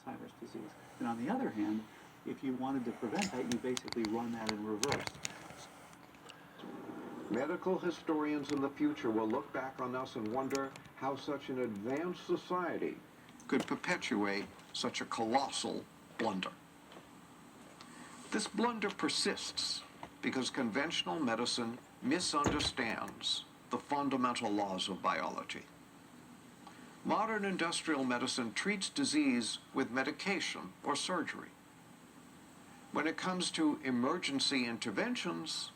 Alzheimer's disease. And on the other hand, if you wanted to prevent that, you basically run that in reverse. Medical historians in the future will look back on us and wonder how such an advanced society could perpetuate such a colossal blunder. This blunder persists because conventional medicine misunderstands the fundamental laws of biology. Modern industrial medicine treats disease with medication or surgery. When it comes to emergency interventions,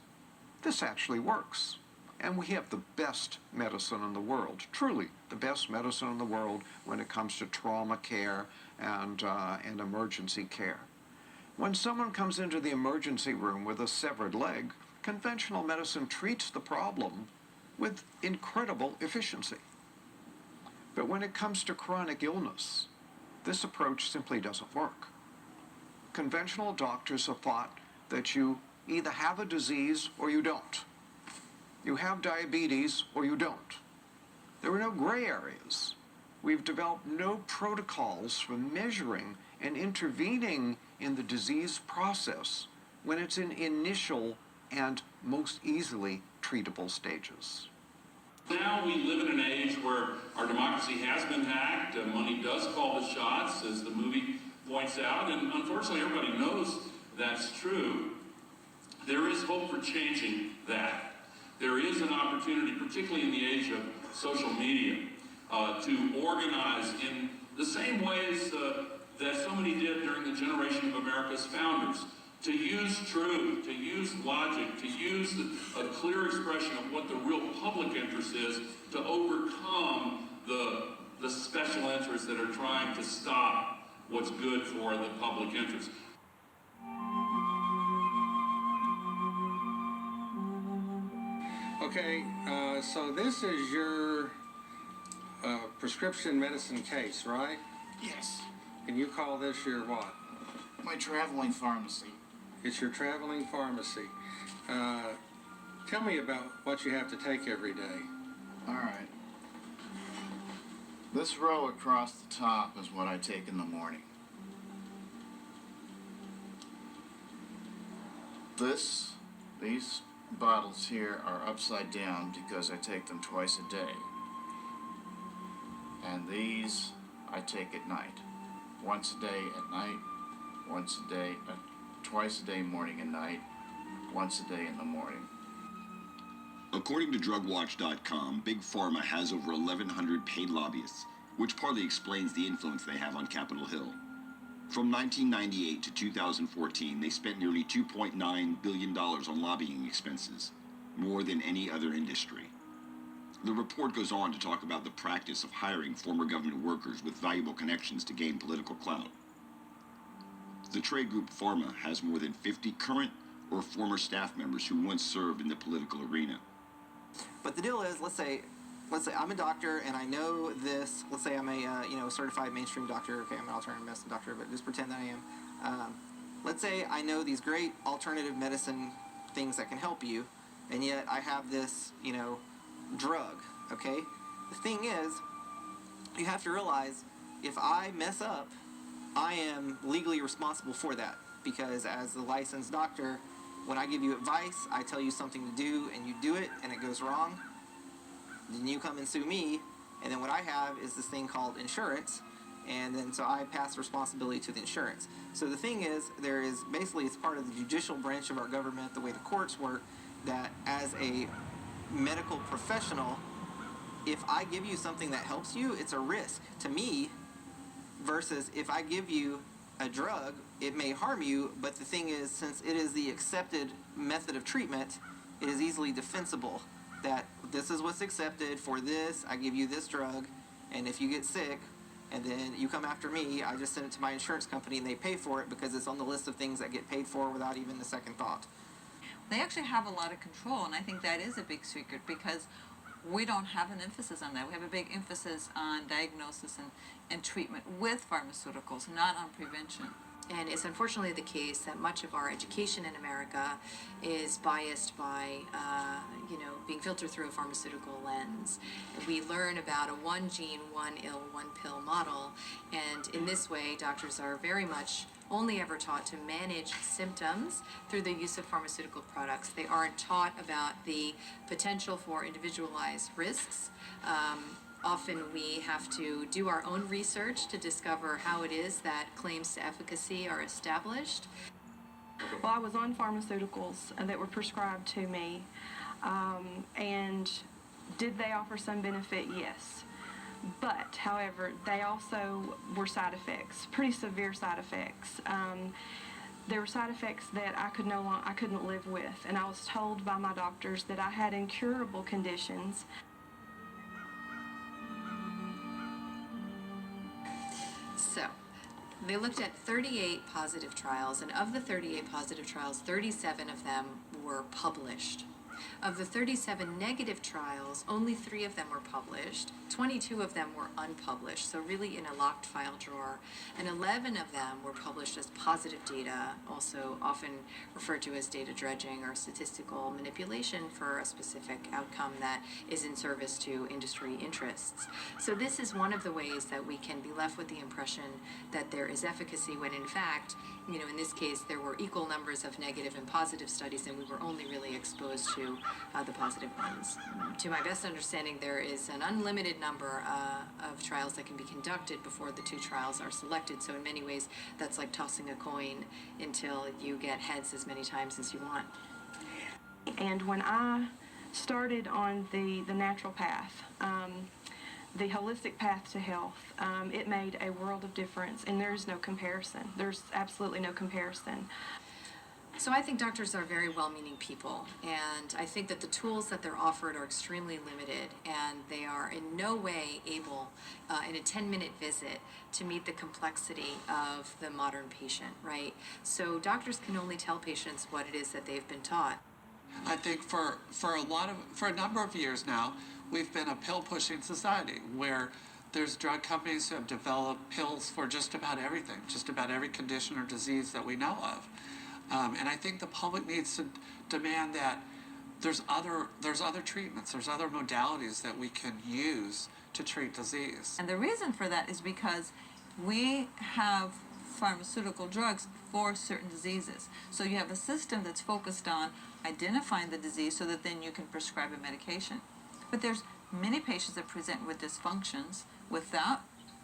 this actually works. And we have the best medicine in the world, truly the best medicine in the world when it comes to trauma care and emergency care. When someone comes into the emergency room with a severed leg, conventional medicine treats the problem with incredible efficiency. But when it comes to chronic illness, this approach simply doesn't work. Conventional doctors have thought that you either have a disease or you don't. You have diabetes or you don't. There are no gray areas. We've developed no protocols for measuring and intervening in the disease process when it's in initial and most easily treatable stages. Now we live in an age where our democracy has been hacked, money does call the shots, as the movie points out, and unfortunately everybody knows that's true. There is hope for changing that. There is an opportunity, particularly in the age of social media, to organize in the same ways that so many did during the generation of America's founders, to use truth, to use logic, to use a clear expression of what the real public interest is, to overcome the special interests that are trying to stop what's good for the public interest. Okay, so this is your prescription medicine case, right? Yes, And you call this your what? my traveling pharmacy. It's your traveling pharmacy. Tell me about what you have to take every day. All right. This row across the top is what I take in the morning. These bottles here are upside down because I take them twice a day. And these I take at night. Once a day at night, twice a day morning and night, once a day in the morning. According to DrugWatch.com, Big Pharma has over 1,100 paid lobbyists, which partly explains the influence they have on Capitol Hill. From 1998 to 2014, they spent nearly $2.9 billion on lobbying expenses, more than any other industry. The report goes on to talk about the practice of hiring former government workers with valuable connections to gain political clout. The trade group Pharma has more than 50 current or former staff members who once served in the political arena. But the deal is, let's say I'm a doctor and I know this. Let's say I'm a certified mainstream doctor. Okay, I'm an alternative medicine doctor, but just pretend that I am. Let's say I know these great alternative medicine things that can help you, and yet I have this, drug. Okay, the thing is, you have to realize if I mess up, I am legally responsible for that, because as the licensed doctor, when I give you advice, I tell you something to do and you do it and it goes wrong, then you come and sue me, and then what I have is this thing called insurance, and then so I pass responsibility to the insurance. So the thing is, it's part of the judicial branch of our government, the way the courts work, that as a medical professional, if I give you something that helps you, it's a risk to me, versus if I give you a drug, it may harm you, but the thing is, since it is the accepted method of treatment, it is easily defensible that this is what's accepted for this, I give you this drug, and if you get sick, and then you come after me, I just send it to my insurance company and they pay for it because it's on the list of things that get paid for without even a second thought. They actually have a lot of control, and I think that is a big secret because we don't have an emphasis on that. We have a big emphasis on diagnosis and treatment with pharmaceuticals, not on prevention. And it's unfortunately the case that much of our education in America is biased by, being filtered through a pharmaceutical lens. We learn about a one gene, one ill, one pill model, and in this way, doctors are very much only ever taught to manage symptoms through the use of pharmaceutical products. They aren't taught about the potential for individualized risks. Often we have to do our own research to discover how it is that claims to efficacy are established. Well, I was on pharmaceuticals that were prescribed to me, and did they offer some benefit? Yes. But, however, they also were side effects, pretty severe side effects. There were side effects that I couldn't live with, and I was told by my doctors that I had incurable conditions. So, they looked at 38 positive trials, and of the 38 positive trials, 37 of them were published. Of the 37 negative trials, only 3 of them were published, 22 of them were unpublished, so really in a locked file drawer, and 11 of them were published as positive data, also often referred to as data dredging or statistical manipulation for a specific outcome that is in service to industry interests. So this is one of the ways that we can be left with the impression that there is efficacy when in fact, in this case, there were equal numbers of negative and positive studies, and we were only really exposed to the positive ones. To my best understanding, there is an unlimited number of trials that can be conducted before the 2 trials are selected. So in many ways, that's like tossing a coin until you get heads as many times as you want. And when I started on the natural path, the holistic path to health, it made a world of difference, and there's no comparison. There's absolutely no comparison. So I think doctors are very well-meaning people, and I think that the tools that they're offered are extremely limited, and they are in no way able, in a 10-minute visit, to meet the complexity of the modern patient, right? So doctors can only tell patients what it is that they've been taught. I think for a number of years now, we've been a pill-pushing society where there's drug companies who have developed pills for just about everything, just about every condition or disease that we know of. And I think the public needs to demand that there's other treatments, there's other modalities that we can use to treat disease. And the reason for that is because we have pharmaceutical drugs for certain diseases. So you have a system that's focused on identifying the disease so that then you can prescribe a medication. But there's many patients that present with dysfunctions without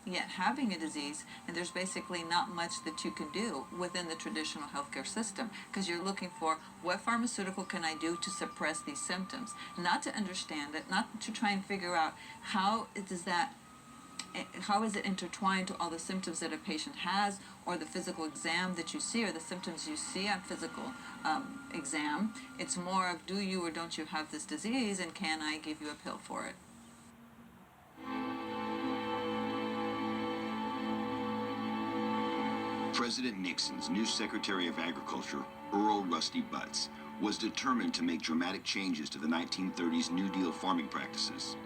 yet having a disease, and there's basically not much that you can do within the traditional healthcare system because you're looking for what pharmaceutical can I do to suppress these symptoms, not to understand it, not to try and figure out how is it intertwined to all the symptoms that a patient has, or the physical exam that you see, or the symptoms you see on physical exam. It's more of, do you or don't you have this disease, and can I give you a pill for it? President Nixon's new Secretary of Agriculture, Earl Rusty Butz, was determined to make dramatic changes to the 1930s New Deal farming practices.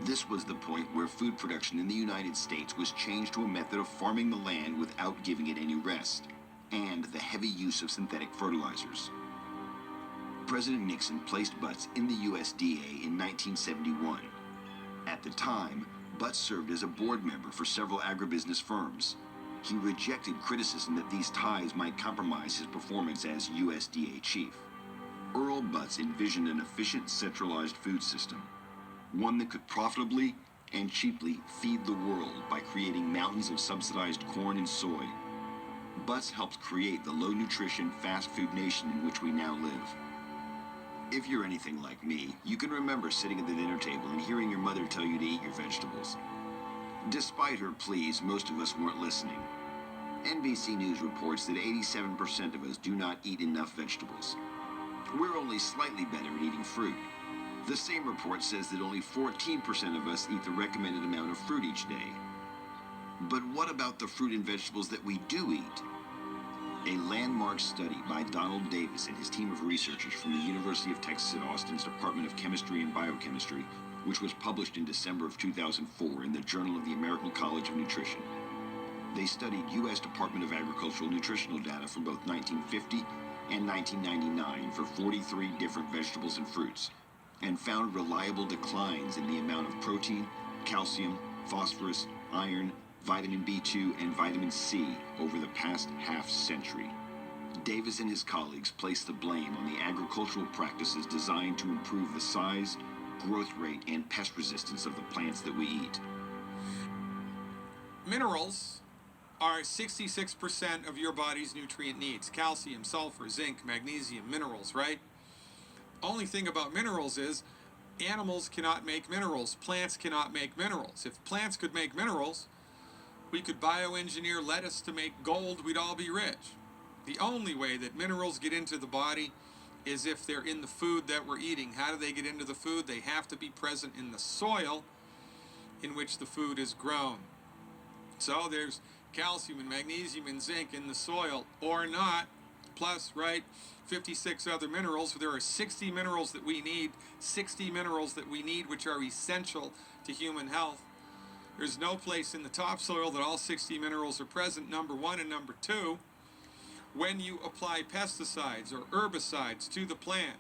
This was the point where food production in the United States was changed to a method of farming the land without giving it any rest, and the heavy use of synthetic fertilizers. President Nixon placed Butz in the USDA in 1971. At the time, Butz served as a board member for several agribusiness firms. He rejected criticism that these ties might compromise his performance as USDA chief. Earl Butz envisioned an efficient, centralized food system, one that could profitably and cheaply feed the world by creating mountains of subsidized corn and soy. Butz helped create the low-nutrition, fast food nation in which we now live. If you're anything like me, you can remember sitting at the dinner table and hearing your mother tell you to eat your vegetables. Despite her pleas, most of us weren't listening. NBC News reports that 87% of us do not eat enough vegetables. We're only slightly better at eating fruit. The same report says that only 14% of us eat the recommended amount of fruit each day. But what about the fruit and vegetables that we do eat? A landmark study by Donald Davis and his team of researchers from the University of Texas at Austin's Department of Chemistry and Biochemistry, which was published in December of 2004 in the Journal of the American College of Nutrition. They studied U.S. Department of Agricultural nutritional data from both 1950 and 1999 for 43 different vegetables and fruits, and found reliable declines in the amount of protein, calcium, phosphorus, iron, vitamin B2, and vitamin C over the past half-century. Davis and his colleagues placed the blame on the agricultural practices designed to improve the size, growth rate, and pest resistance of the plants that we eat. Minerals are 66% of your body's nutrient needs. Calcium, sulfur, zinc, magnesium, minerals, right? Only thing about minerals is animals cannot make minerals. Plants cannot make minerals. If plants could make minerals, we could bioengineer lettuce to make gold, we'd all be rich. The only way that minerals get into the body is if they're in the food that we're eating. How do they get into the food? They have to be present in the soil in which the food is grown. So there's calcium and magnesium and zinc in the soil, or not, plus, right, 56 other minerals. There are 60 minerals that we need, which are essential to human health. There's no place in the topsoil that all 60 minerals are present, number one, and number two, when you apply pesticides or herbicides to the plant,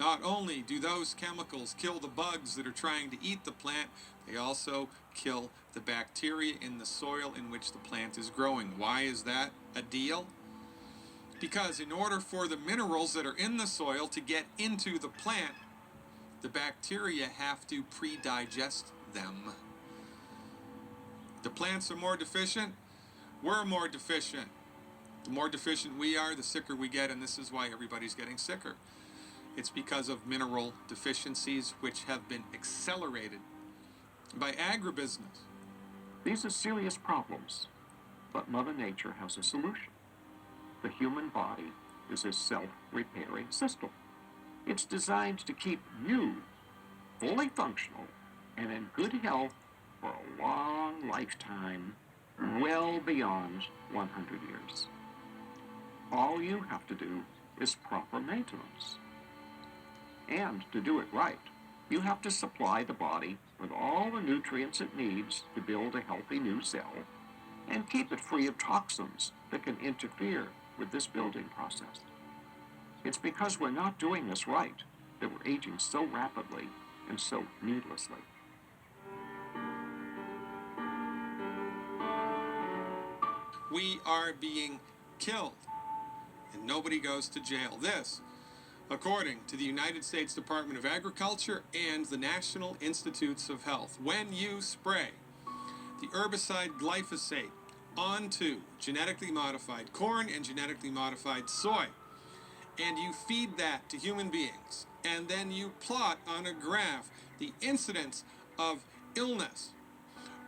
not only do those chemicals kill the bugs that are trying to eat the plant, they also kill the bacteria in the soil in which the plant is growing. Why is that a deal? Because in order for the minerals that are in the soil to get into the plant, the bacteria have to pre-digest them. The plants are more deficient, we're more deficient. The more deficient we are, the sicker we get, and this is why everybody's getting sicker. It's because of mineral deficiencies which have been accelerated by agribusiness. These are serious problems, but Mother Nature has a solution. The human body is a self-repairing system. It's designed to keep you fully functional and in good health for a long lifetime, well beyond 100 years. All you have to do is proper maintenance. And to do it right, you have to supply the body with all the nutrients it needs to build a healthy new cell and keep it free of toxins that can interfere with this building process. It's because we're not doing this right that we're aging so rapidly and so needlessly. We are being killed, and nobody goes to jail. This, according to the United States Department of Agriculture and the National Institutes of Health. When you spray the herbicide glyphosate onto genetically modified corn and genetically modified soy, and you feed that to human beings, and then you plot on a graph the incidence of illness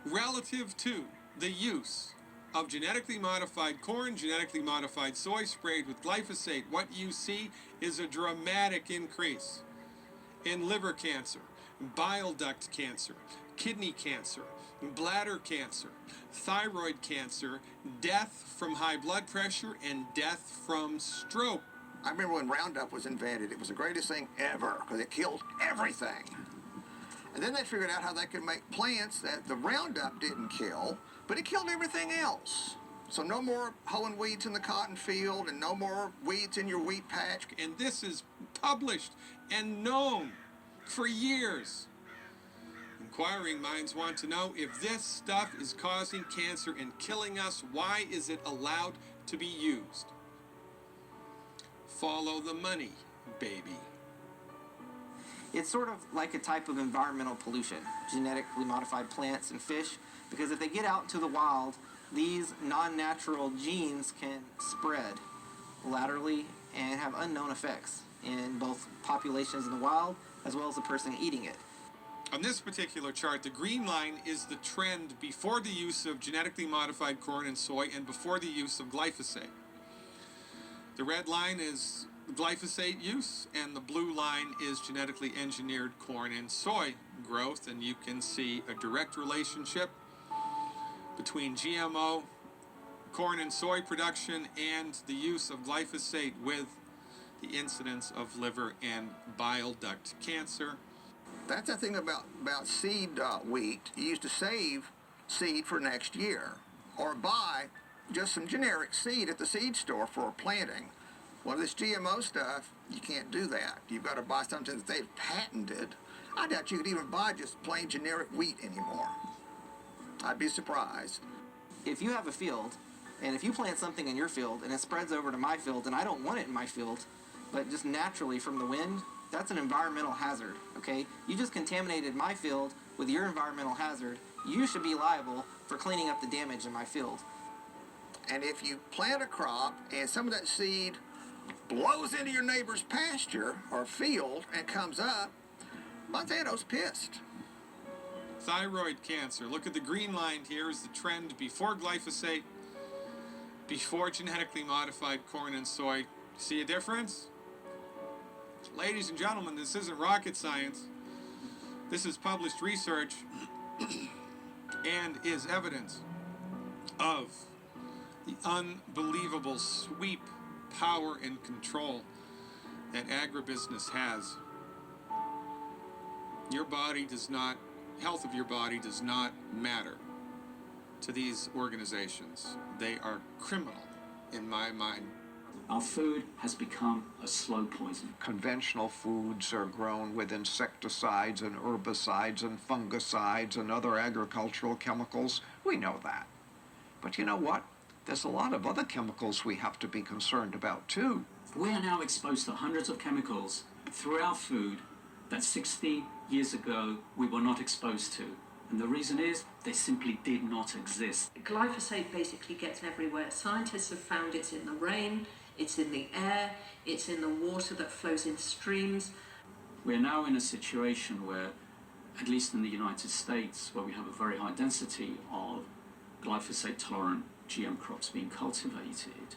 relative to the use of genetically modified corn, genetically modified soy sprayed with glyphosate, what you see is a dramatic increase in liver cancer, bile duct cancer, kidney cancer, bladder cancer, thyroid cancer, death from high blood pressure, and death from stroke. I remember when Roundup was invented, it was the greatest thing ever because it killed everything. And then they figured out how they could make plants that the Roundup didn't kill, but it killed everything else. So no more hoeing weeds in the cotton field and no more weeds in your wheat patch. And this is published and known for years. Inquiring minds want to know, if this stuff is causing cancer and killing us, why is it allowed to be used? Follow the money, baby. It's sort of like a type of environmental pollution, genetically modified plants and fish, because if they get out into the wild, these non-natural genes can spread laterally and have unknown effects in both populations in the wild as well as the person eating it. On this particular chart, the green line is the trend before the use of genetically modified corn and soy and before the use of glyphosate. The red line is glyphosate use, and the blue line is genetically engineered corn and soy growth, and you can see a direct relationship between GMO corn and soy production and the use of glyphosate with the incidence of liver and bile duct cancer. That's the thing about seed wheat. You used to save seed for next year. or buy just some generic seed at the seed store for planting. Well, this GMO stuff, you can't do that. You've got to buy something that they've patented. I doubt you could even buy just plain generic wheat anymore. I'd be surprised. If you have a field, and if you plant something in your field and it spreads over to my field and I don't want it in my field, but just naturally from the wind, that's an environmental hazard, okay? You just contaminated my field with your environmental hazard. You should be liable for cleaning up the damage in my field. And if you plant a crop and some of that seed blows into your neighbor's pasture or field and comes up, Monsanto's pissed. Thyroid cancer. Look at the green line here is the trend before glyphosate, before genetically modified corn and soy. See a difference? Ladies and gentlemen, this isn't rocket science. This is published research and is evidence of the unbelievable sweep, power, and control that agribusiness has. Your body does not, health of your body does not matter to these organizations. They are criminal in my mind. Our food has become a slow poison. Conventional foods are grown with insecticides and herbicides and fungicides and other agricultural chemicals. We know that. But you know what? There's a lot of other chemicals we have to be concerned about too. We are now exposed to hundreds of chemicals through our food that 60 years ago we were not exposed to. And the reason is they simply did not exist. Glyphosate basically gets everywhere. Scientists have found it's in the rain, it's in the air, it's in the water that flows in streams. We're now in a situation where, at least in the United States, where we have a very high density of glyphosate-tolerant GM crops being cultivated,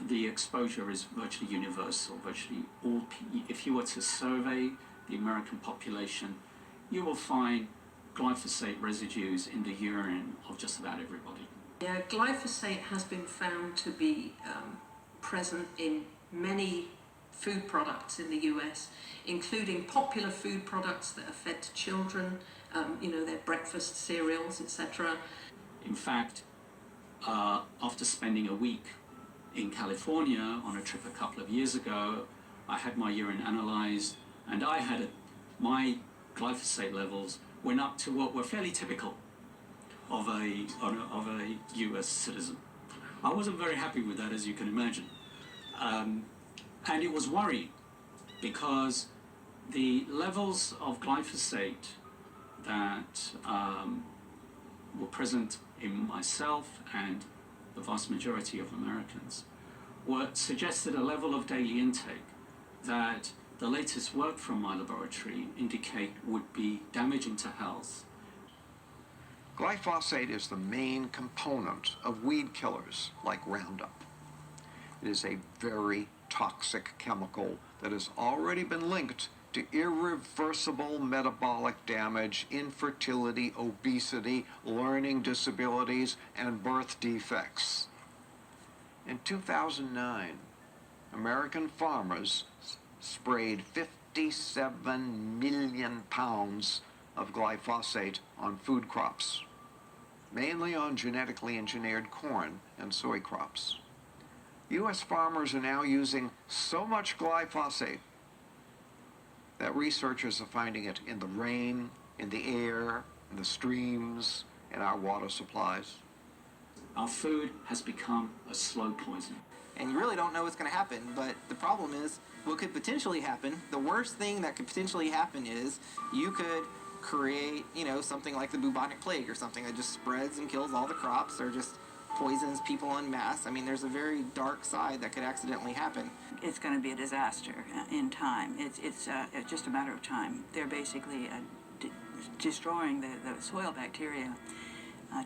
the exposure is virtually universal. Virtually all, if you were to survey the American population, you will find glyphosate residues in the urine of just about everybody. Yeah, glyphosate has been found to be present in many food products in the US, including popular food products that are fed to children, their breakfast cereals, etc. In fact, after spending a week in California on a trip a couple of years ago, I had my urine analyzed, and my glyphosate levels went up to what were fairly typical of a US citizen. I wasn't very happy with that, as you can imagine. And it was worrying because the levels of glyphosate that were present in myself and the vast majority of Americans suggested a level of daily intake that the latest work from my laboratory indicate would be damaging to health. Glyphosate is the main component of weed killers like Roundup. It is a very toxic chemical that has already been linked to irreversible metabolic damage, infertility, obesity, learning disabilities, and birth defects. In 2009, American farmers sprayed 57 million pounds of glyphosate on food crops, mainly on genetically engineered corn and soy crops. U.S. farmers are now using so much glyphosate that researchers are finding it in the rain, in the air, in the streams, in our water supplies. Our food has become a slow poison. And you really don't know what's going to happen, but the problem is what could potentially happen, the worst thing that could potentially happen is you could create, something like the bubonic plague or something that just spreads and kills all the crops or just poisons people en masse. I mean, there's a very dark side that could accidentally happen. It's going to be a disaster in time. It's just a matter of time. They're basically destroying the soil bacteria,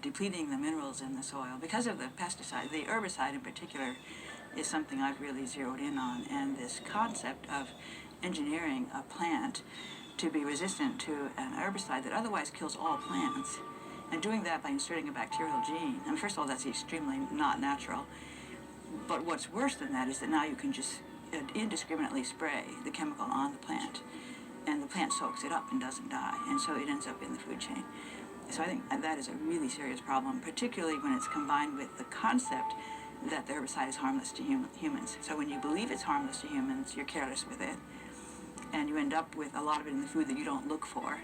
depleting the minerals in the soil because of the pesticide. The herbicide in particular is something I've really zeroed in on, and this concept of engineering a plant to be resistant to an herbicide that otherwise kills all plants, and doing that by inserting a bacterial gene. And first of all, that's extremely not natural. But what's worse than that is that now you can just indiscriminately spray the chemical on the plant, and the plant soaks it up and doesn't die, and so it ends up in the food chain. So I think that is a really serious problem, particularly when it's combined with the concept that the herbicide is harmless to humans. So when you believe it's harmless to humans, you're careless with it, and you end up with a lot of it in the food that you don't look for.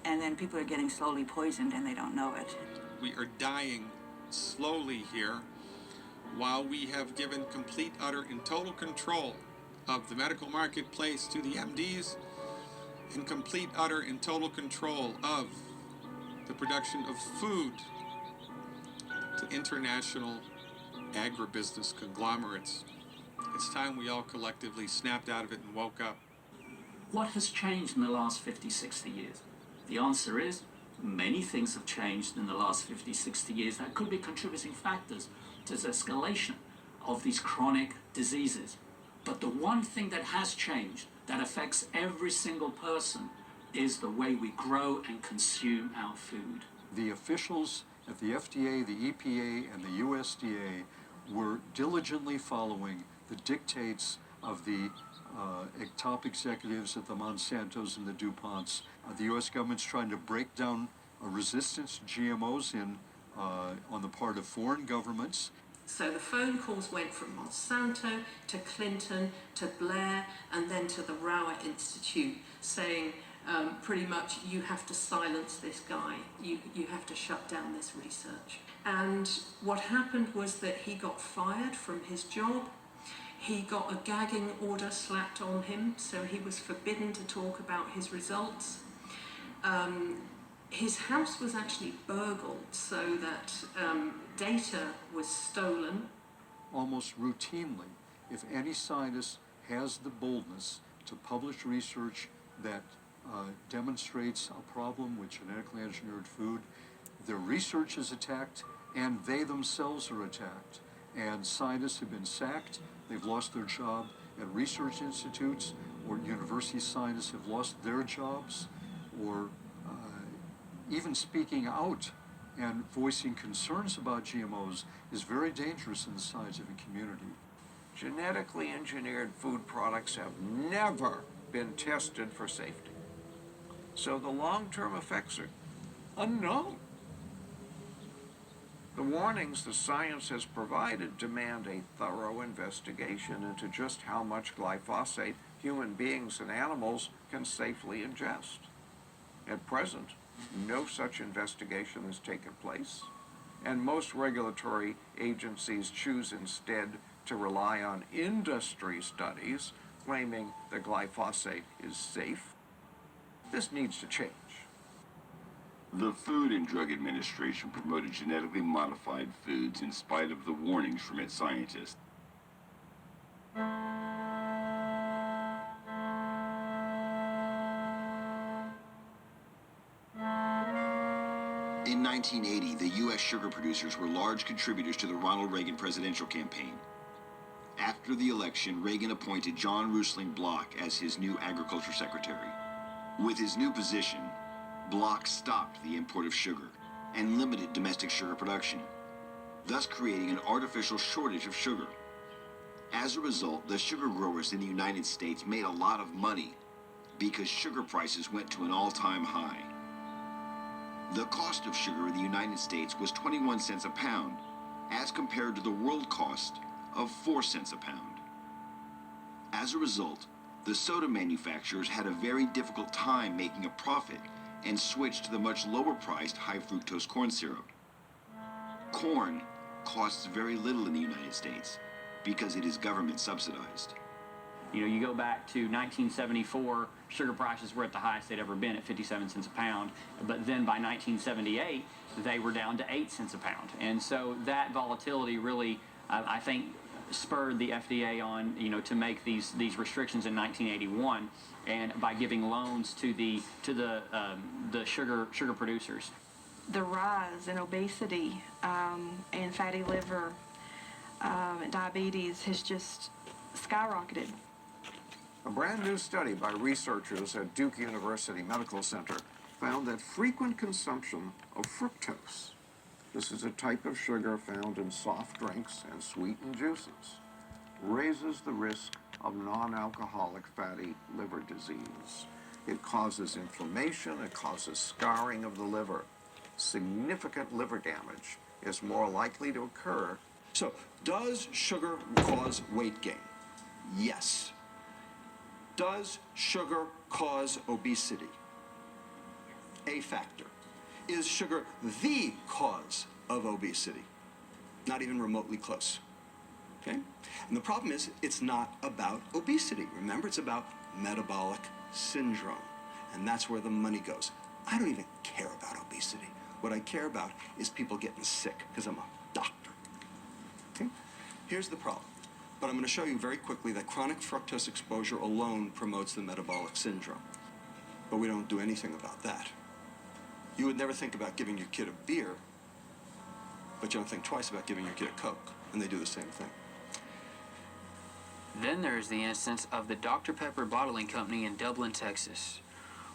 And then people are getting slowly poisoned and they don't know it. We are dying slowly here while we have given complete, utter, and total control of the medical marketplace to the MDs and complete, utter, and total control of the production of food to international agribusiness conglomerates. It's time we all collectively snapped out of it and woke up. What has changed in the last 50, 60 years? The answer is many things have changed in the last 50, 60 years that could be contributing factors to the escalation of these chronic diseases. But the one thing that has changed, that affects every single person, is the way we grow and consume our food. The officials at the FDA, the EPA, and the USDA were diligently following the dictates of the top executives at the Monsantos and the DuPonts. The U.S. government's trying to break down resistance to GMOs on the part of foreign governments. So the phone calls went from Monsanto to Clinton to Blair and then to the Rower Institute saying pretty much you have to silence this guy, you have to shut down this research. And what happened was that he got fired from his job. He got a gagging order slapped on him, so he was forbidden to talk about his results. His house was actually burgled so that data was stolen. Almost routinely, if any scientist has the boldness to publish research that demonstrates a problem with genetically engineered food, their research is attacked and they themselves are attacked. And scientists have been sacked, they've lost their job at research institutes, or university scientists have lost their jobs, or even speaking out and voicing concerns about GMOs is very dangerous in the scientific community. Genetically engineered food products have never been tested for safety. So the long-term effects are unknown. The warnings the science has provided demand a thorough investigation into just how much glyphosate human beings and animals can safely ingest. At present, no such investigation has taken place, and most regulatory agencies choose instead to rely on industry studies claiming that glyphosate is safe. This needs to change. The Food and Drug Administration promoted genetically modified foods in spite of the warnings from its scientists. In 1980, the U.S. sugar producers were large contributors to the Ronald Reagan presidential campaign. After the election, Reagan appointed John Rusling Block as his new agriculture secretary. With his new position, Block stopped the import of sugar and limited domestic sugar production, thus creating an artificial shortage of sugar. As a result, the sugar growers in the United States made a lot of money because sugar prices went to an all-time high. The cost of sugar in the United States was 21 cents a pound, as compared to the world cost of 4 cents a pound. As a result, the soda manufacturers had a very difficult time making a profit and switched to the much lower-priced high-fructose corn syrup. Corn costs very little in the United States because it is government subsidized. You know, you go back to 1974, sugar prices were at the highest they'd ever been at 57 cents a pound, but then by 1978, they were down to 8 cents a pound. And so that volatility really, I think, spurred the FDA on, you know, to make these restrictions in 1981, and by giving loans to the sugar producers. The rise in obesity and fatty liver and diabetes has just skyrocketed. A brand new study by researchers at Duke University Medical Center found that frequent consumption of fructose, this is a type of sugar found in soft drinks and sweetened juices, raises the risk of non-alcoholic fatty liver disease. It causes inflammation, it causes scarring of the liver. significant liver damage is more likely to occur. So, does sugar cause weight gain? Yes. Does sugar cause obesity? A factor. Is sugar the cause of obesity? Not even remotely close. Okay? And the problem is, it's not about obesity. Remember, it's about metabolic syndrome. And that's where the money goes. I don't even care about obesity. What I care about is people getting sick, because I'm a doctor. Okay? Here's the problem. But I'm going to show you very quickly that chronic fructose exposure alone promotes the metabolic syndrome. But we don't do anything about that. You would never think about giving your kid a beer, but you don't think twice about giving your kid a Coke, and they do the same thing. Then there's the instance of the Dr. Pepper Bottling Company in Dublin, Texas.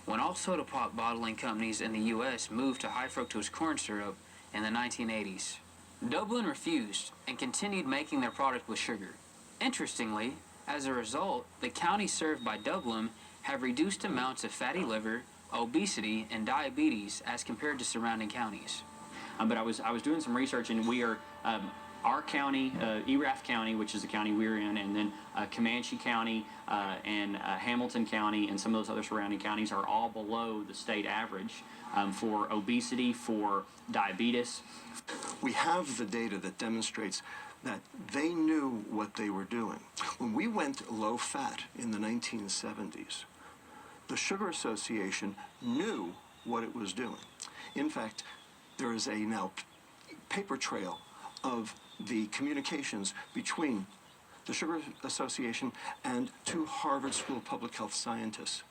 When all soda pop bottling companies in the U.S. moved to high fructose corn syrup in the 1980s, Dublin refused and continued making their product with sugar. Interestingly, as a result, the counties served by Dublin have reduced amounts of fatty liver, obesity, and diabetes as compared to surrounding counties. But I was doing some research, and we are our county, Erath County, which is the county we're in, and then Comanche County and Hamilton County and some of those other surrounding counties are all below the state average for obesity, for diabetes. We have the data that demonstrates that they knew what they were doing. When we went low fat in the 1970s, the Sugar Association knew what it was doing. In fact, there is a now paper trail of the communications between the Sugar Association and two Harvard School of Public Health scientists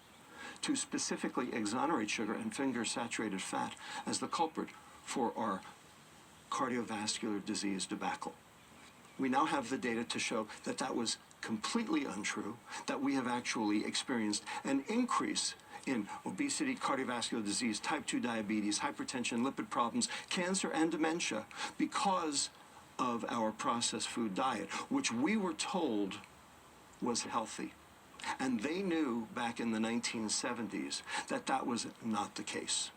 to specifically exonerate sugar and finger saturated fat as the culprit for our cardiovascular disease debacle. We now have the data to show that that was completely untrue, that we have actually experienced an increase in obesity, cardiovascular disease, type 2 diabetes, hypertension, lipid problems, cancer, and dementia because of our processed food diet, which we were told was healthy. And they knew back in the 1970s that that was not the case.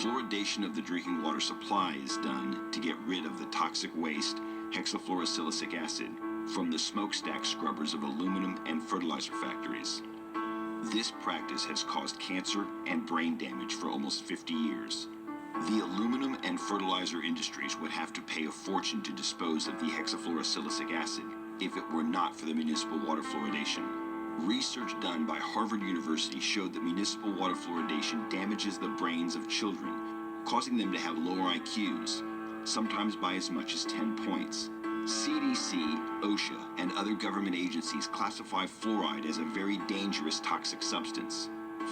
Fluoridation of the drinking water supply is done to get rid of the toxic waste, hexafluorosilicic acid, from the smokestack scrubbers of aluminum and fertilizer factories. This practice has caused cancer and brain damage for almost 50 years. The aluminum and fertilizer industries would have to pay a fortune to dispose of the hexafluorosilicic acid if it were not for the municipal water fluoridation. Research done by Harvard University showed that municipal water fluoridation damages the brains of children, causing them to have lower IQs, sometimes by as much as 10 points. CDC, OSHA, and other government agencies classify fluoride as a very dangerous toxic substance.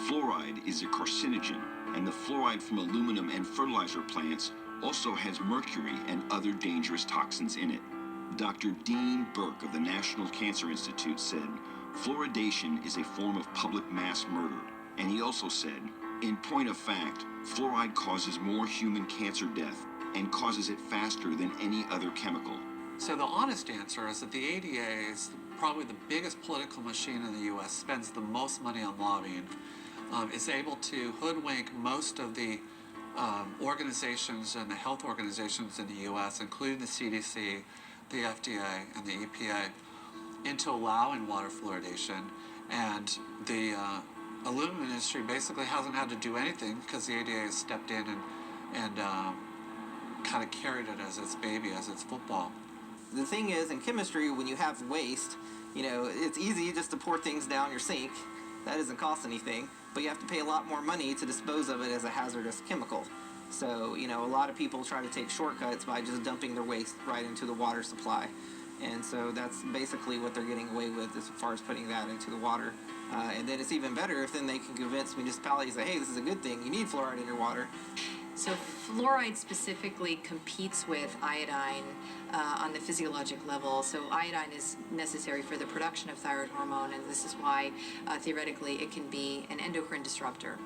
Fluoride is a carcinogen, and the fluoride from aluminum and fertilizer plants also has mercury and other dangerous toxins in it. Dr. Dean Burke of the National Cancer Institute said, "Fluoridation is a form of public mass murder." And he also said, "In point of fact, fluoride causes more human cancer death and causes it faster than any other chemical." So the honest answer is that the ADA is probably the biggest political machine in the U.S., spends the most money on lobbying, is able to hoodwink most of the organizations and the health organizations in the U.S., including the CDC, the FDA, and the EPA, into allowing water fluoridation. And the aluminum industry basically hasn't had to do anything because the ADA has stepped in and kind of carried it as its baby, as its football. The thing is, in chemistry, when you have waste, you know, it's easy just to pour things down your sink. That doesn't cost anything, but you have to pay a lot more money to dispose of it as a hazardous chemical. So, you know, a lot of people try to take shortcuts by just dumping their waste right into the water supply. And so that's basically what they're getting away with as far as putting that into the water. And then it's even better if then they can convince municipalities that, hey, this is a good thing, you need fluoride in your water. So fluoride specifically competes with iodine on the physiologic level. So iodine is necessary for the production of thyroid hormone, and this is why theoretically it can be an endocrine disruptor.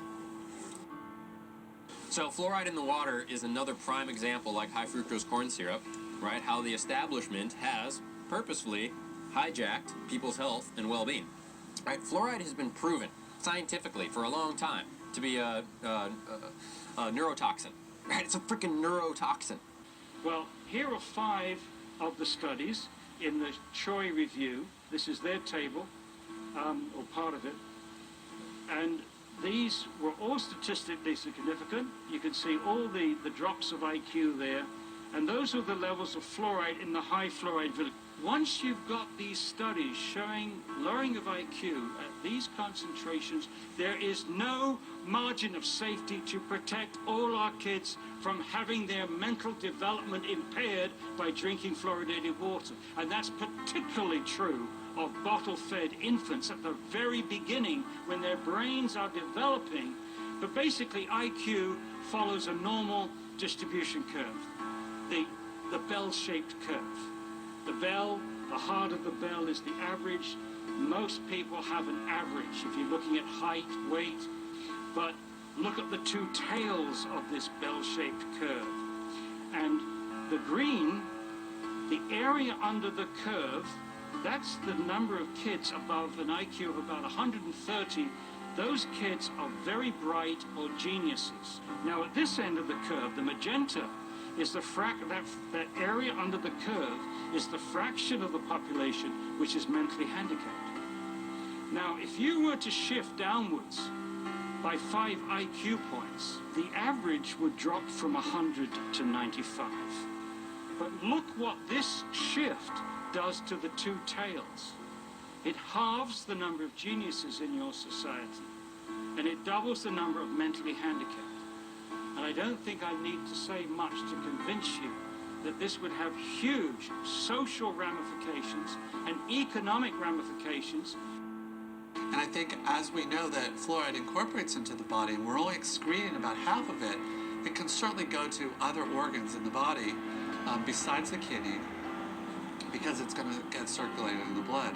So fluoride in the water is another prime example, like high fructose corn syrup, right? How the establishment has purposefully hijacked people's health and well-being. Right? Fluoride has been proven scientifically for a long time to be a neurotoxin. Right? It's a freaking neurotoxin. Well, here are 5 of the studies in the Choi review. This is their table, or part of it. And these were all statistically significant. You can see all the drops of IQ there. And those are the levels of fluoride in the high fluoride village. Once you've got these studies showing lowering of IQ at these concentrations, there is no margin of safety to protect all our kids from having their mental development impaired by drinking fluoridated water. And that's particularly true of bottle-fed infants at the very beginning when their brains are developing. But basically, IQ follows a normal distribution curve, the bell-shaped curve. The bell, the heart of the bell is the average. Most people have an average if you're looking at height, weight. But look at the 2 tails of this bell-shaped curve. And the green, the area under the curve, that's the number of kids above an IQ of about 130. Those kids are very bright or geniuses. Now at this end of the curve, the magenta, is that area under the curve is the fraction of the population which is mentally handicapped. Now, if you were to shift downwards by 5 IQ points, the average would drop from 100 to 95. But look what this shift does to the 2 tails. It halves the number of geniuses in your society, and it doubles the number of mentally handicapped. And I don't think I need to say much to convince you that this would have huge social ramifications and economic ramifications. And I think as we know that fluoride incorporates into the body, and we're only excreting about half of it, it can certainly go to other organs in the body besides the kidney, because it's going to get circulated in the blood.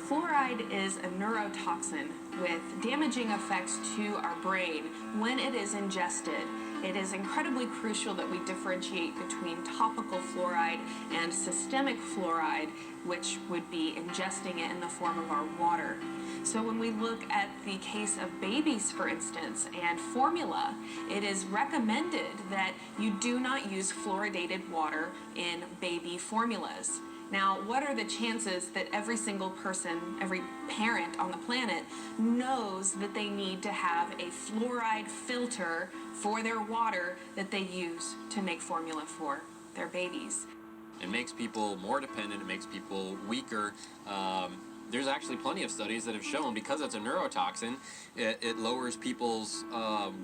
Fluoride is a neurotoxin with damaging effects to our brain when it is ingested. It is incredibly crucial that we differentiate between topical fluoride and systemic fluoride, which would be ingesting it in the form of our water. So when we look at the case of babies, for instance, and formula, it is recommended that you do not use fluoridated water in baby formulas. Now, what are the chances that every single person, every parent on the planet knows that they need to have a fluoride filter for their water that they use to make formula for their babies? It makes people more dependent, it makes people weaker. There's actually plenty of studies that have shown, because it's a neurotoxin, it lowers people's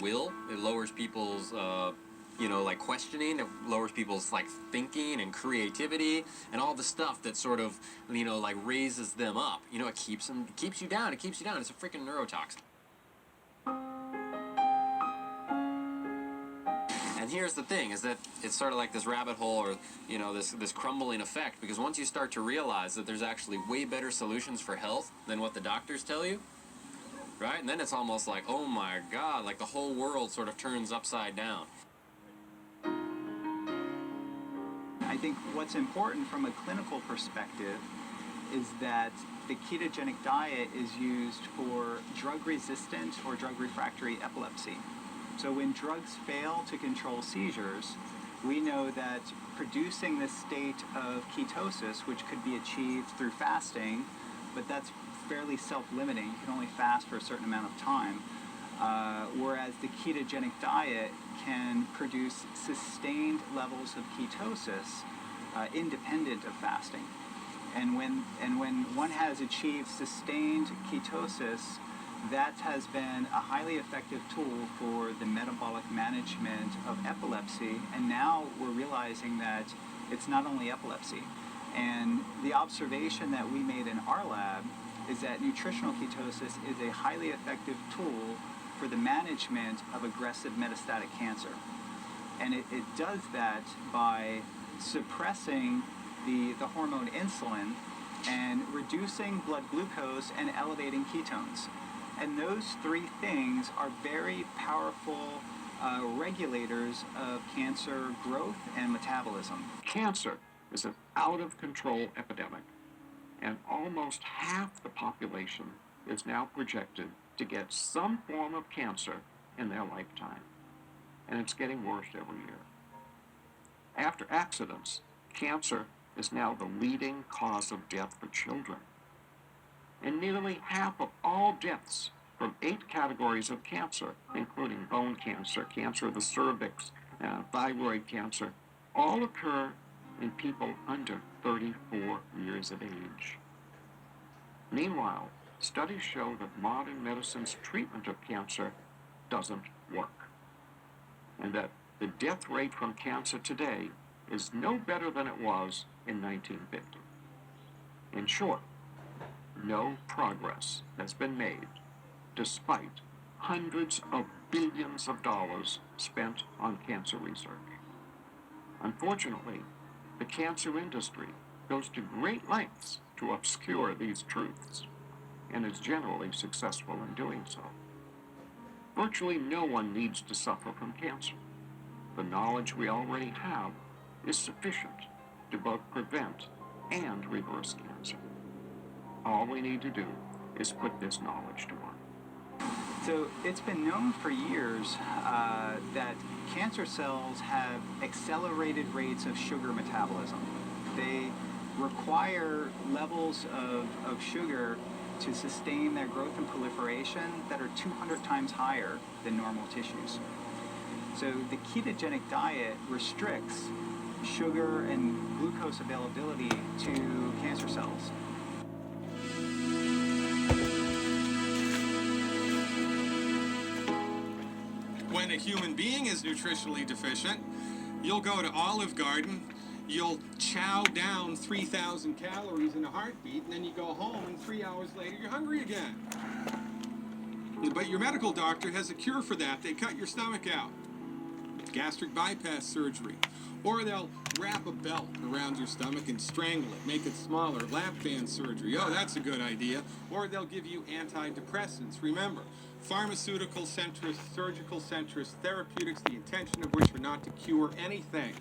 will, it lowers people's like questioning, it lowers people's like thinking and creativity and all the stuff that sort of, like raises them up. It keeps you down. It's a freaking neurotoxin. And here's the thing, is that it's sort of like this rabbit hole, or, this crumbling effect, because once you start to realize that there's actually way better solutions for health than what the doctors tell you, right? And then it's almost like, oh my God, like the whole world sort of turns upside down. I think what's important from a clinical perspective is that the ketogenic diet is used for drug-resistant or drug-refractory epilepsy. So when drugs fail to control seizures, we know that producing this state of ketosis, which could be achieved through fasting, but that's fairly self-limiting. You can only fast for a certain amount of time. Whereas the ketogenic diet can produce sustained levels of ketosis independent of fasting. And when one has achieved sustained ketosis, that has been a highly effective tool for the metabolic management of epilepsy. And now we're realizing that it's not only epilepsy. And the observation that we made in our lab is that nutritional ketosis is a highly effective tool for the management of aggressive metastatic cancer. And it does that by suppressing the hormone insulin and reducing blood glucose and elevating ketones. And those 3 things are very powerful regulators of cancer growth and metabolism. Cancer is an out-of-control epidemic, and almost half the population is now projected to get some form of cancer in their lifetime. And it's getting worse every year. After accidents, cancer is now the leading cause of death for children. And nearly half of all deaths from 8 categories of cancer, including bone cancer, cancer of the cervix, thyroid cancer, all occur in people under 34 years of age. Meanwhile, studies show that modern medicine's treatment of cancer doesn't work, and that the death rate from cancer today is no better than it was in 1950. In short, no progress has been made despite hundreds of billions of dollars spent on cancer research. Unfortunately, the cancer industry goes to great lengths to obscure these truths, and is generally successful in doing so. Virtually no one needs to suffer from cancer. The knowledge we already have is sufficient to both prevent and reverse cancer. All we need to do is put this knowledge to work. So it's been known for years that cancer cells have accelerated rates of sugar metabolism. They require levels of sugar to sustain their growth and proliferation that are 200 times higher than normal tissues. So the ketogenic diet restricts sugar and glucose availability to cancer cells. When a human being is nutritionally deficient, you'll go to Olive Garden, you'll chow down 3,000 calories in a heartbeat, and then you go home, and 3 hours later, you're hungry again. But your medical doctor has a cure for that. They cut your stomach out. Gastric bypass surgery. Or they'll wrap a belt around your stomach and strangle it, make it smaller. Lap band surgery. Oh, that's a good idea. Or they'll give you antidepressants. Remember, pharmaceutical centrist, surgical centrist, therapeutics, the intention of which are not to cure anything.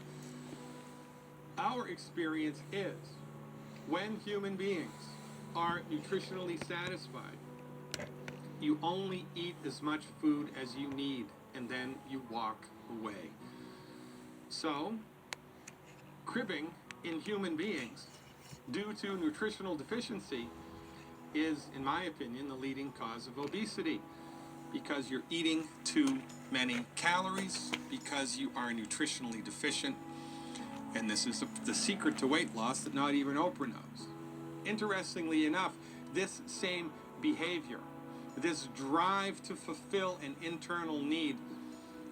Our experience is when human beings are nutritionally satisfied, you only eat as much food as you need, and then you walk away. So, cribbing in human beings due to nutritional deficiency is, in my opinion, the leading cause of obesity, because you're eating too many calories, because you are nutritionally deficient, and this is the secret to weight loss that not even Oprah knows. Interestingly enough, this same behavior, this drive to fulfill an internal need,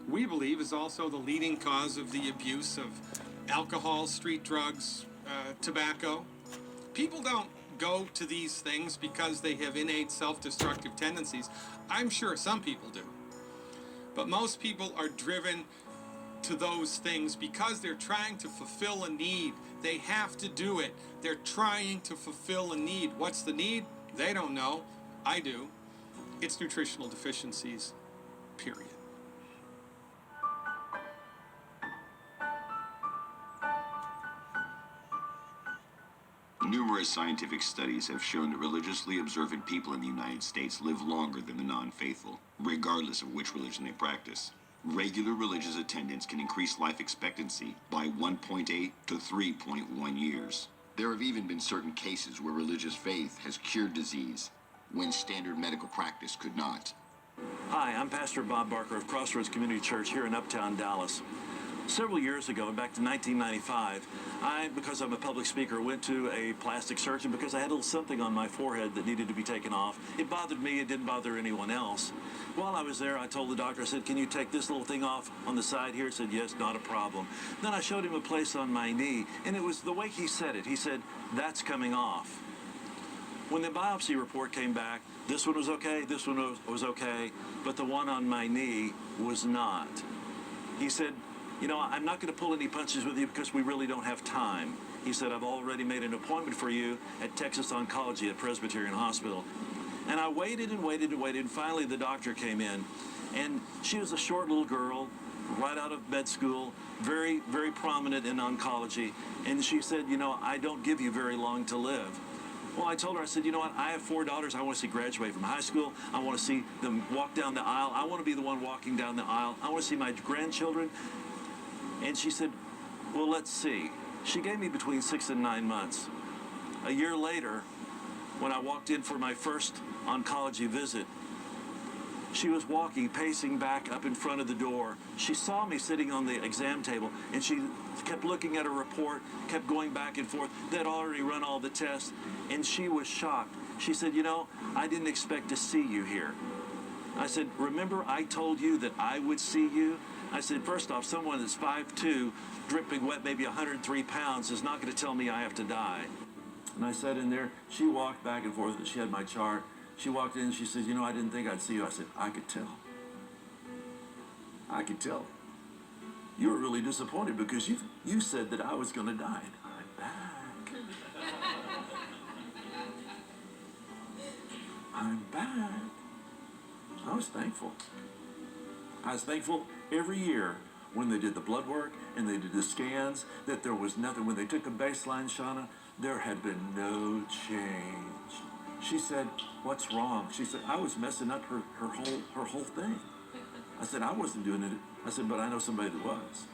we believe is also the leading cause of the abuse of alcohol, street drugs, tobacco. People don't go to these things because they have innate self-destructive tendencies. I'm sure some people do. But most people are driven to those things because they're trying to fulfill a need. They have to do it. They're trying to fulfill a need. What's the need? They don't know. I do. It's nutritional deficiencies, period. Numerous scientific studies have shown that religiously observant people in the United States live longer than the non-faithful, regardless of which religion they practice. Regular religious attendance can increase life expectancy by 1.8 to 3.1 years. There have even been certain cases where religious faith has cured disease when standard medical practice could not. Hi, I'm Pastor Bob Barker of Crossroads Community Church here in Uptown Dallas. Several years ago, back to 1995, because I'm a public speaker, went to a plastic surgeon because I had a little something on my forehead that needed to be taken off. It bothered me, it didn't bother anyone else. While I was there, I told the doctor, I said, can you take this little thing off on the side here? He said, yes, not a problem. Then I showed him a place on my knee, and it was the way he said it. He said, that's coming off. When the biopsy report came back, this one was okay, this one was okay, but the one on my knee was not. He said, you know, I'm not going to pull any punches with you because we really don't have time. He said, I've already made an appointment for you at Texas Oncology at Presbyterian Hospital. And I waited and waited and waited, and finally the doctor came in. And she was a short little girl, right out of med school, very, very prominent in oncology. And she said, you know, I don't give you very long to live. Well, I told her, I said, you know what, I have 4 daughters. I want to see graduate from high school. I want to see them walk down the aisle. I want to be the one walking down the aisle. I want to see my grandchildren. And she said, well, let's see. She gave me between 6 and 9 months. A year later, when I walked in for my first oncology visit, she was walking, pacing back up in front of the door. She saw me sitting on the exam table, and she kept looking at her report, kept going back and forth. They'd already run all the tests, and she was shocked. She said, you know, I didn't expect to see you here. I said, remember I told you that I would see you? I said, first off, someone that's 5'2", dripping wet, maybe 103 pounds, is not going to tell me I have to die. And I sat in there. She walked back and forth, and she had my chart. She walked in and she said, you know, I didn't think I'd see you. I said, I could tell. I could tell. You were really disappointed because you said that I was going to die. And I'm back. I'm back. I was thankful. I was thankful every year when they did the blood work and they did the scans that there was nothing. When they took a baseline, Shauna, there had been no change. She said, what's wrong? She said, I was messing up her whole thing. I said, I wasn't doing it. I said, but I know somebody that was.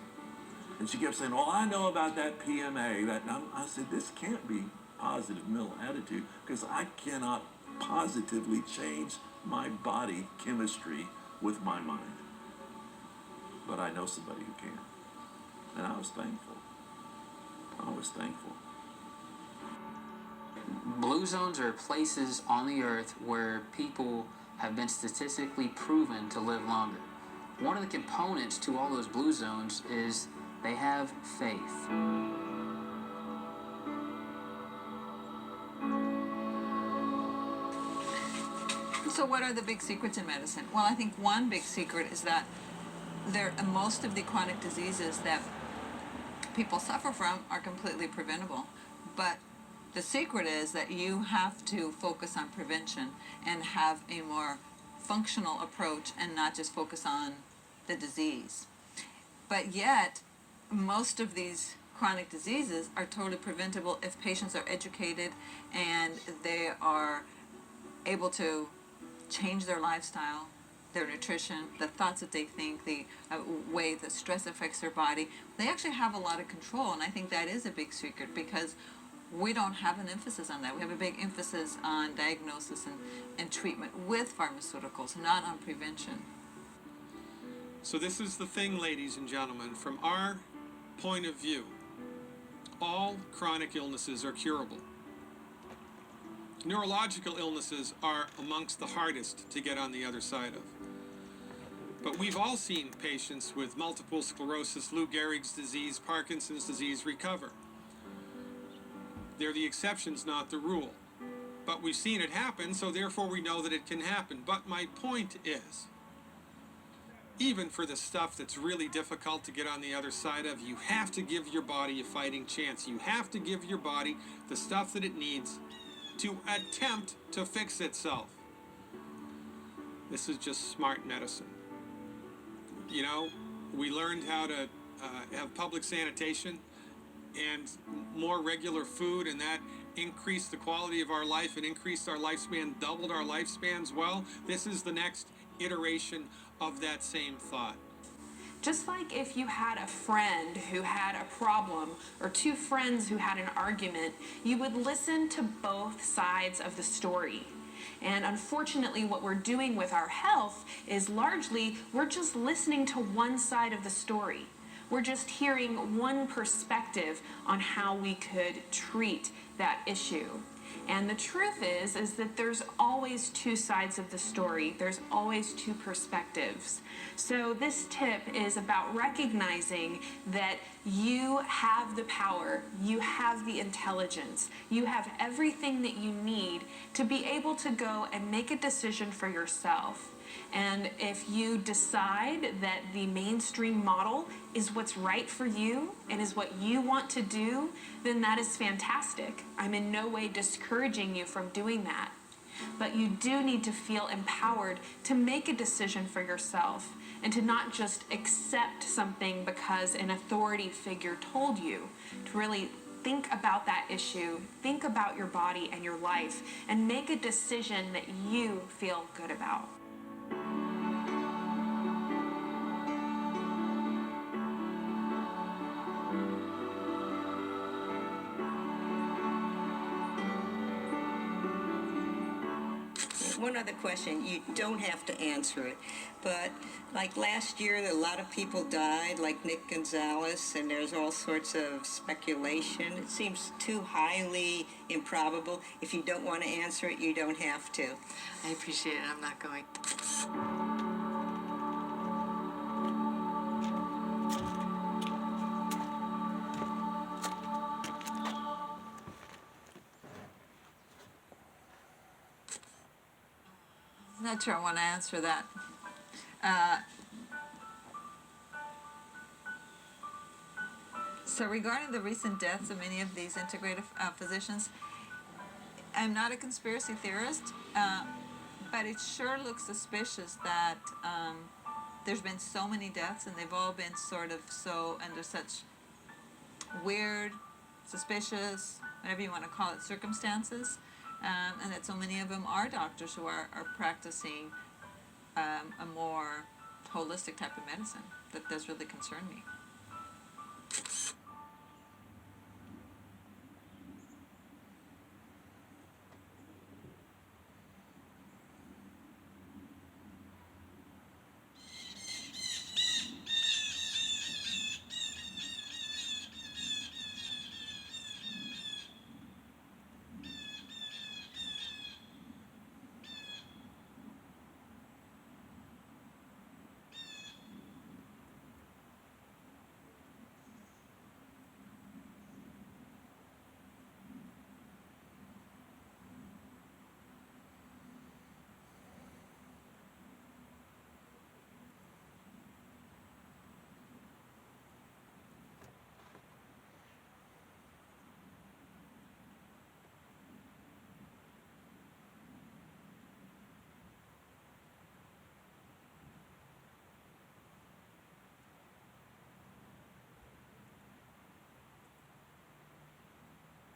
And she kept saying, oh, I know about that PMA. I said, this can't be positive mental attitude because I cannot positively change my body chemistry with my mind. But I know somebody who can. And I was thankful. I was thankful. Blue zones are places on the earth where people have been statistically proven to live longer. One of the components to all those blue zones is they have faith. So what are the big secrets in medicine? Well, I think one big secret is that most of the chronic diseases that people suffer from are completely preventable. But the secret is that you have to focus on prevention and have a more functional approach and not just focus on the disease. But yet, most of these chronic diseases are totally preventable if patients are educated and they are able to change their lifestyle, their nutrition, the thoughts that they think, the way that stress affects their body. They actually have a lot of control, and I think that is a big secret because we don't have an emphasis on that. We have a big emphasis on diagnosis and treatment with pharmaceuticals, not on prevention. So this is the thing, ladies and gentlemen, from our point of view, all chronic illnesses are curable. Neurological illnesses are amongst the hardest to get on the other side of. But we've all seen patients with multiple sclerosis, Lou Gehrig's disease, Parkinson's disease recover. They're the exceptions, not the rule. But we've seen it happen, so therefore we know that it can happen. But my point is, even for the stuff that's really difficult to get on the other side of, you have to give your body a fighting chance. You have to give your body the stuff that it needs to attempt to fix itself. This is just smart medicine. You know, we learned how to have public sanitation and more regular food, and that increased the quality of our life and increased our lifespan, doubled our lifespans. Well, this is the next iteration of that same thought. Just like if you had a friend who had a problem or two friends who had an argument, you would listen to both sides of the story. And unfortunately, what we're doing with our health is largely we're just listening to one side of the story. We're just hearing one perspective on how we could treat that issue. And the truth is that there's always two sides of the story. There's always two perspectives. So this tip is about recognizing that you have the power, you have the intelligence, you have everything that you need to be able to go and make a decision for yourself. And if you decide that the mainstream model is what's right for you and is what you want to do, then that is fantastic. I'm in no way discouraging you from doing that. But you do need to feel empowered to make a decision for yourself and to not just accept something because an authority figure told you, to really think about that issue, think about your body and your life, and make a decision that you feel good about. One other question, you don't have to answer it, but like last year, a lot of people died, like Nick Gonzalez, and there's all sorts of speculation. It seems too highly improbable. If you don't want to answer it, you don't have to. I appreciate it. I'm not going. I'm not sure I want to answer that. So regarding the recent deaths of many of these integrative physicians, I'm not a conspiracy theorist, but it sure looks suspicious that there's been so many deaths and they've all been sort of so under such weird, suspicious, whatever you want to call it, circumstances, and that so many of them are doctors who are practicing a more holistic type of medicine. That does really concern me.